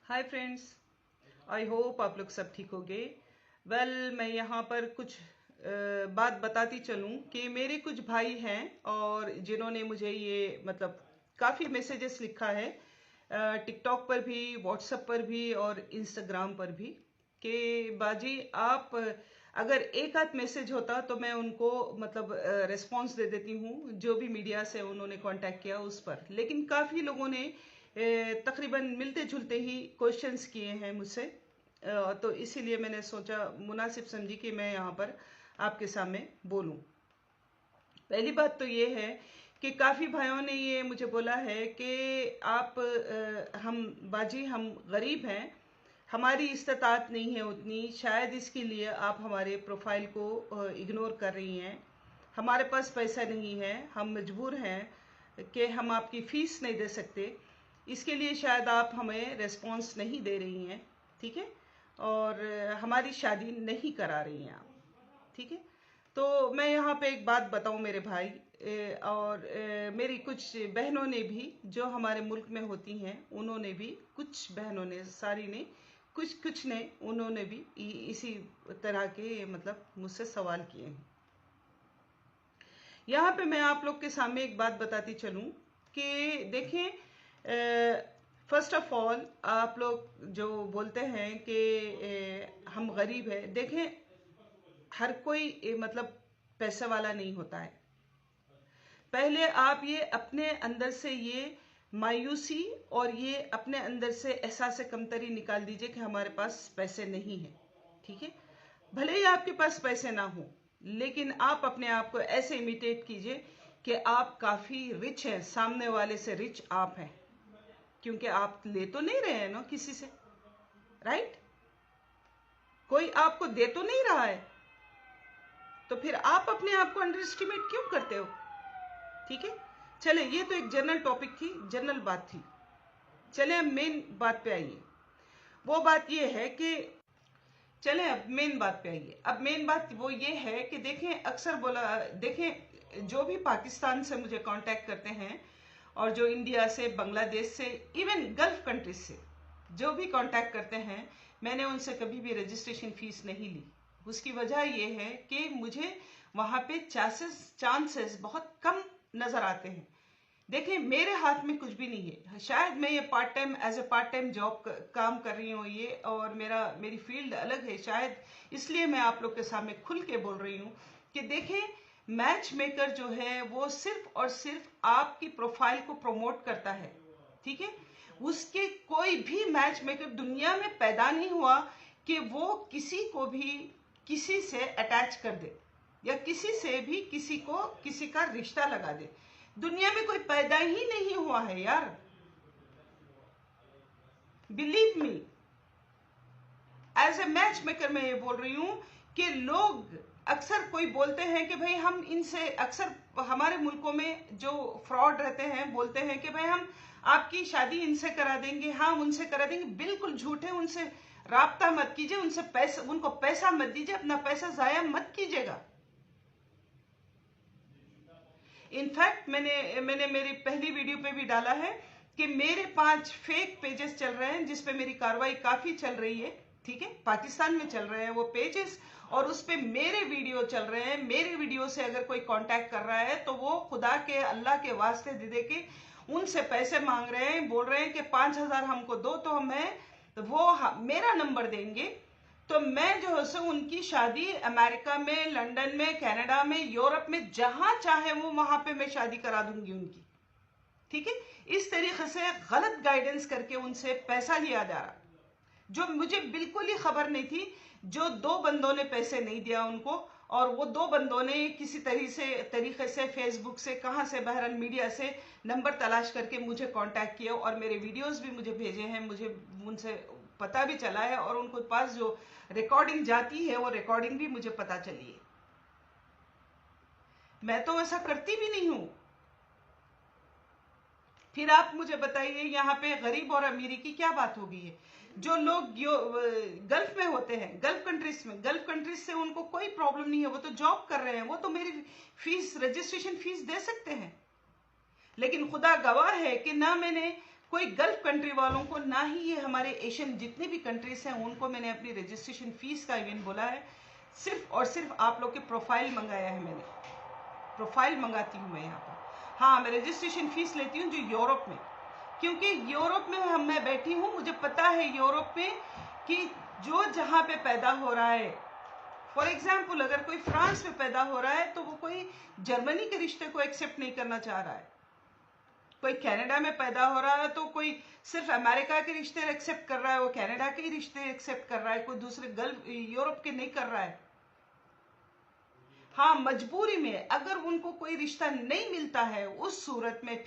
Hi friends, I hope आप लोग सब ठीक होंगे। मैं यहाँ पर कुछ बात बताती चलूँ कि मेरे कुछ भाई हैं और जिन्होंने मुझे ये मतलब काफ़ी मैसेजेस लिखा है टिकटॉक पर भी, व्हाट्सएप पर भी और इंस्टाग्राम पर भी कि बाजी आप अगर एक आध मैसेज होता तो मैं उनको मतलब रिस्पॉन्स दे देती हूँ, जो भी मीडिया से उन्होंने कांटेक्ट किया उस पर। लेकिन काफ़ी लोगों ने तकरीबन मिलते जुलते ही क्वेश्चंस किए हैं मुझसे, तो इसीलिए मैंने सोचा, मुनासिब समझी कि मैं यहाँ पर आपके सामने बोलूँ। पहली बात तो ये है कि काफ़ी भाइयों ने ये मुझे बोला है कि आप हम बाजी हम गरीब हैं, हमारी इस्तात नहीं है उतनी, शायद इसके लिए आप हमारे प्रोफाइल को इग्नोर कर रही हैं। हमारे पास पैसा नहीं है, हम मजबूर हैं कि हम आपकी फ़ीस नहीं दे सकते, इसके लिए शायद आप हमें रिस्पॉन्स नहीं दे रही हैं, ठीक है, और हमारी शादी नहीं करा रही हैं आप, ठीक है। तो मैं यहाँ पे एक बात बताऊँ मेरे भाई और मेरी कुछ बहनों ने भी जो हमारे मुल्क में होती हैं, उन्होंने भी, कुछ बहनों ने, सारी ने, कुछ कुछ ने, उन्होंने भी इसी तरह के मतलब मुझसे सवाल किए हैं। यहाँ पे मैं आप लोग के सामने एक बात बताती चलूँ कि देखें, फर्स्ट ऑफ ऑल आप लोग जो बोलते हैं कि हम गरीब हैं, देखें हर कोई मतलब पैसे वाला नहीं होता है। पहले आप ये अपने अंदर से ये मायूसी और ये अपने अंदर से एहसास कमतरी निकाल दीजिए कि हमारे पास पैसे नहीं है, ठीक है। भले ही आपके पास पैसे ना हो, लेकिन आप अपने आप को ऐसे इमिटेट कीजिए कि आप काफ़ी रिच हैं, सामने वाले से रिच आप हैं, क्योंकि आप ले तो नहीं रहे हैं ना किसी से, राइट? कोई आपको दे तो नहीं रहा है, तो फिर आप अपने आप को अंडर एस्टिमेट क्यों करते हो? ठीक है, चले, ये तो एक जनरल टॉपिक थी, जनरल बात थी। चले अब मेन बात पे आइए। वो बात ये है कि चले अब मेन बात पे आइए। अब मेन बात वो ये है कि देखें, अक्सर बोला, देखें जो भी पाकिस्तान से मुझे कांटेक्ट करते हैं और जो इंडिया से, बांग्लादेश से, इवन गल्फ कंट्रीज से जो भी कांटेक्ट करते हैं, मैंने उनसे कभी भी रजिस्ट्रेशन फीस नहीं ली। उसकी वजह ये है कि मुझे वहाँ पे चांसेस बहुत कम नज़र आते हैं। देखिए, मेरे हाथ में कुछ भी नहीं है, शायद मैं ये part time as a part time job काम कर रही हूँ ये, और मेरी फील्ड अलग है, शायद इसलिए मैं आप लोग के सामने खुल के बोल रही हूँ कि देखें, मैच मेकर जो है वो सिर्फ और सिर्फ आपकी प्रोफाइल को प्रमोट करता है, ठीक है। उसके कोई भी मैच मेकर दुनिया में पैदा नहीं हुआ कि वो किसी को भी किसी से अटैच कर दे या किसी से भी किसी को किसी का रिश्ता लगा दे। दुनिया में कोई पैदा ही नहीं हुआ है यार, believe me. As a match maker मैं ये बोल रही हूं कि लोग अक्सर कोई बोलते हैं कि भाई हम इनसे, अक्सर हमारे मुल्कों में जो फ्रॉड रहते हैं बोलते हैं कि भाई हम आपकी शादी इनसे करा देंगे, हाँ उनसे करा देंगे। बिल्कुल झूठ है। उनसे राब्ता मत कीजिए, उनसे पैसा, उनको पैसा मत दीजिए, अपना पैसा जाया मत कीजिएगा। इनफैक्ट मैंने मेरी पहली वीडियो पे भी डाला है कि मेरे 5 फेक पेजेस चल रहे हैं जिसपे मेरी कार्रवाई काफी चल रही है, ठीक है, पाकिस्तान में चल रहे हैं वो पेजेस, और उस पे मेरे वीडियो चल रहे हैं। मेरे वीडियो से अगर कोई कांटेक्ट कर रहा है तो वो खुदा के, अल्लाह के वास्ते दे के उनसे पैसे मांग रहे हैं, बोल रहे हैं कि 5,000 हमको दो तो मेरा नंबर देंगे तो मैं जो है सो उनकी शादी अमेरिका में, लंदन में, कनाडा में, यूरोप में, जहां चाहे वो वहां पे मैं शादी करा दूंगी उनकी, ठीक है। इस तरीके से गलत गाइडेंस करके उनसे पैसा लिया जा रहा, जो मुझे बिल्कुल ही खबर नहीं थी। जो 2 बंदों ने पैसे नहीं दिया उनको, और वो 2 बंदों ने किसी तरीके से फेसबुक से, कहां से, बहरहाल मीडिया से नंबर तलाश करके मुझे कांटेक्ट किया और मेरे वीडियोस भी मुझे भेजे हैं। मुझे उनसे पता भी चला है और उनके पास जो रिकॉर्डिंग जाती है वो रिकॉर्डिंग भी मुझे पता चली है। मैं तो ऐसा करती भी नहीं हूं। फिर आप मुझे बताइए, यहाँ पे गरीब और अमीरी की क्या बात हो गई है? जो लोग गल्फ में होते हैं, गल्फ कंट्रीज से उनको कोई प्रॉब्लम नहीं है, वो तो जॉब कर रहे हैं, वो तो मेरी फीस, रजिस्ट्रेशन फीस दे सकते हैं। लेकिन खुदा गवाह है कि ना मैंने कोई गल्फ कंट्री वालों को, ना ही ये हमारे एशियन जितने भी कंट्रीज हैं उनको मैंने अपनी रजिस्ट्रेशन फीस का इवन बोला है। सिर्फ और सिर्फ आप लोग के प्रोफाइल मंगाया है मैंने, प्रोफाइल मंगाती हूँ मैं यहाँ पर। हाँ, मैं रजिस्ट्रेशन फीस लेती हूँ जो यूरोप में, क्योंकि यूरोप में मैं बैठी हूँ, मुझे पता है यूरोप में कि जो जहाँ पे पैदा हो रहा है, फॉर एग्जाम्पल अगर कोई फ्रांस में पैदा हो रहा है तो वो कोई जर्मनी के रिश्ते को एक्सेप्ट नहीं करना चाह रहा है। कोई कनाडा में पैदा हो रहा है तो कोई सिर्फ अमेरिका के रिश्ते एक्सेप्ट कर रहा है, वो कनाडा के ही रिश्ते एक्सेप्ट कर रहा है, कोई दूसरे गल्फ यूरोप के नहीं कर रहा है। हाँ, मजबूरी में अगर उनको कोई रिश्ता नहीं मिलता है उस सूरत में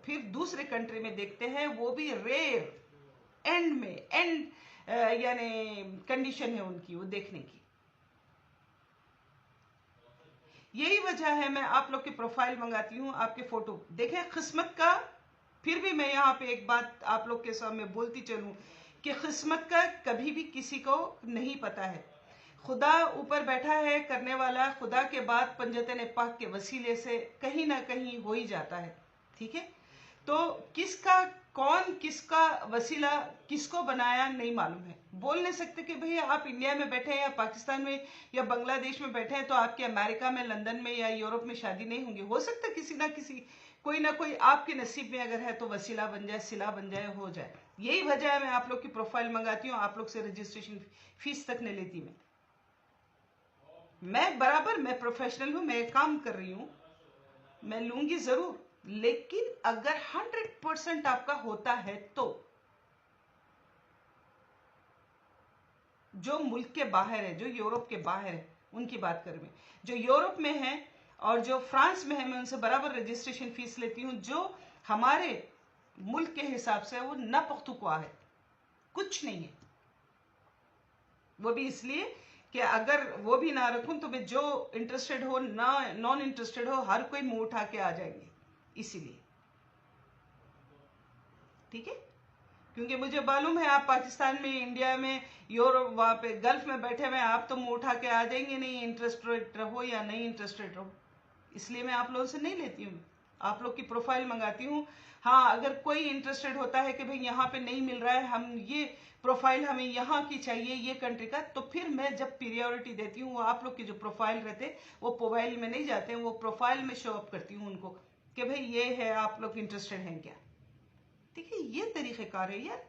फिर दूसरे कंट्री में देखते हैं, वो भी रेयर एंड यानी कंडीशन है उनकी वो देखने की। यही वजह है मैं आप लोग की प्रोफाइल मंगाती हूँ, आपके फोटो देखें किस्मत का। फिर भी मैं यहाँ पे एक बात आप लोग के सामने बोलती चलूं कि किस्मत का कभी भी किसी को नहीं पता है। खुदा ऊपर बैठा है करने वाला, खुदा के बाद पंजतन पाक के वसीले से कहीं ना कहीं हो ही जाता है। ठीक है, तो किसका वसीला किसको बनाया नहीं मालूम है। बोल नहीं सकते कि भैया आप इंडिया में बैठे हैं या पाकिस्तान में या बांग्लादेश में बैठे हैं तो आपके अमेरिका में, लंदन में या यूरोप में शादी नहीं होंगी। हो सकता है किसी ना किसी, कोई ना कोई आपके नसीब में अगर है तो वसीला बन जाए, सिला बन जाए, हो जाए। यही वजह है मैं आप लोग की प्रोफाइल मंगाती हूँ, आप लोग से रजिस्ट्रेशन फीस तक नहीं लेती। मैं प्रोफेशनल हूँ, मैं काम कर रही हूँ, मैं लूंगी जरूर, लेकिन अगर 100% आपका होता है तो जो मुल्क के बाहर है, जो यूरोप के बाहर है, उनकी बात करें। मैं जो यूरोप में है और जो फ्रांस में है मैं उनसे बराबर रजिस्ट्रेशन फीस लेती हूँ। जो हमारे मुल्क के हिसाब से वो न पख्तुकवा है, कुछ नहीं है। वो भी इसलिए कि अगर वो भी ना रखूं तो मैं जो इंटरेस्टेड हो ना नॉन इंटरेस्टेड हो हर कोई मुंह उठा के आ जाएंगे, इसीलिए। ठीक है, क्योंकि मुझे मालूम है आप पाकिस्तान में, इंडिया में, यूरोप, वहां पे गल्फ में बैठे हुए आप तो मुंह उठा के आ जाएंगे, नहीं इंटरेस्टेड रहो या नहीं इंटरेस्टेड रहो। इसलिए मैं आप लोगों से नहीं लेती हूँ, आप लोग की प्रोफाइल मंगाती हूँ। हाँ, अगर कोई इंटरेस्टेड होता है कि भाई यहाँ पे नहीं मिल रहा है, हम ये प्रोफाइल हमें यहाँ की चाहिए, ये कंट्री का, तो फिर मैं जब प्रियोरिटी देती हूँ, वो आप लोग के जो प्रोफाइल रहते वो प्रोफाइल में नहीं जाते हैं, वो प्रोफाइल में शो अप करती हूँ उनको कि भाई ये है, आप लोग इंटरेस्टेड हैं क्या। ठीक है, ये तरीक़ेकार है यार।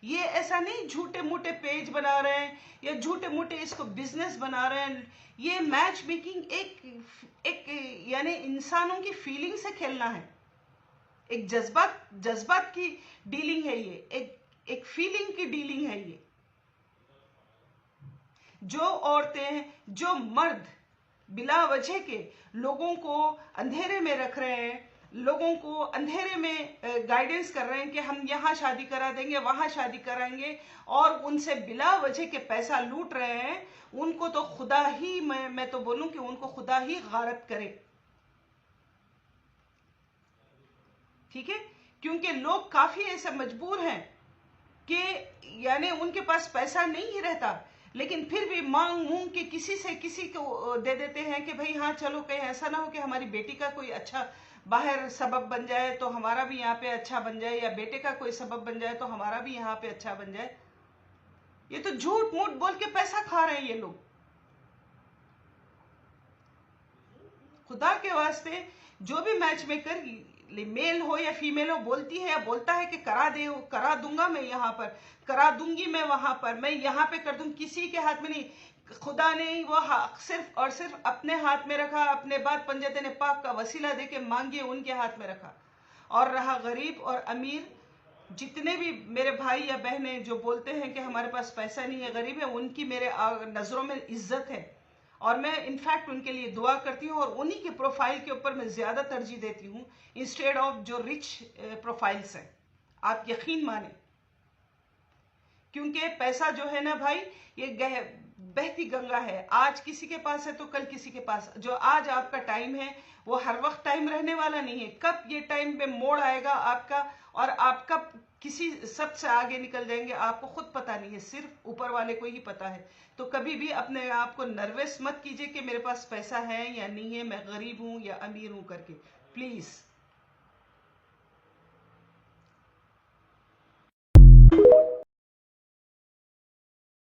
ये ऐसा नहीं झूठे मूठे पेज बना रहे हैं या झूठे मूठे इसको बिजनेस बना रहे हैं। ये मैच मेकिंग एक यानी इंसानों की फीलिंग से खेलना है, एक जज्बात की डीलिंग है ये, एक फीलिंग की डीलिंग है ये। जो औरतें, जो मर्द बिला वजह के लोगों को अंधेरे में रख रहे हैं, लोगों को अंधेरे में गाइडेंस कर रहे हैं कि हम यहाँ शादी करा देंगे, वहां शादी कराएंगे, और उनसे बिला वजह के पैसा लूट रहे हैं, उनको तो खुदा ही, मैं तो बोलूं कि उनको खुदा ही गारत करे। ठीक है, क्योंकि लोग काफी ऐसे मजबूर हैं कि यानी उनके पास पैसा नहीं ही रहता, लेकिन फिर भी मांग मूंग के किसी को दे देते हैं कि भाई हाँ चलो, कहीं ऐसा ना हो कि हमारी बेटी का कोई अच्छा बाहर सबब बन जाए तो हमारा भी यहाँ पे अच्छा बन जाए, या बेटे का कोई सबब बन जाए तो हमारा भी यहाँ पे अच्छा बन जाए। ये तो झूठ मूठ बोल के पैसा खा रहे हैं ये लोग। खुदा के वास्ते, जो भी मैच मेकर, मेल हो या फीमेल हो, बोलती है या बोलता है कि करा दूंगा मैं, यहाँ पर करा दूंगी मैं, वहां पर मैं यहाँ पे कर दूंगी, किसी के हाथ में नहीं। खुदा ने वो सिर्फ और सिर्फ अपने हाथ में रखा, अपने बाद पंजतन पाक का वसीला देके मांगिए उनके हाथ में रखा। और रहा गरीब और अमीर, जितने भी मेरे भाई या बहनें जो बोलते हैं कि हमारे पास पैसा नहीं है, गरीब है, उनकी मेरे नजरों में इज्जत है, और मैं इनफैक्ट उनके लिए दुआ करती हूँ, और उन्हीं के प्रोफाइल के ऊपर मैं ज्यादा तरजीह देती हूँ इंस्टेड ऑफ जो रिच प्रोफाइल्स हैं। आप यकीन माने, क्योंकि पैसा जो है ना भाई, ये बहती गंगा है, आज किसी के पास है तो कल किसी के पास। जो आज आपका टाइम है वो हर वक्त टाइम रहने वाला नहीं है। कब ये टाइम पे मोड़ आएगा आपका, और आप कब किसी सबसे आगे निकल जाएंगे, आपको खुद पता नहीं है, सिर्फ ऊपर वाले को ही पता है। तो कभी भी अपने आप को नर्वस मत कीजिए कि मेरे पास पैसा है या नहीं है, मैं गरीब हूं या अमीर हूं करके, प्लीज।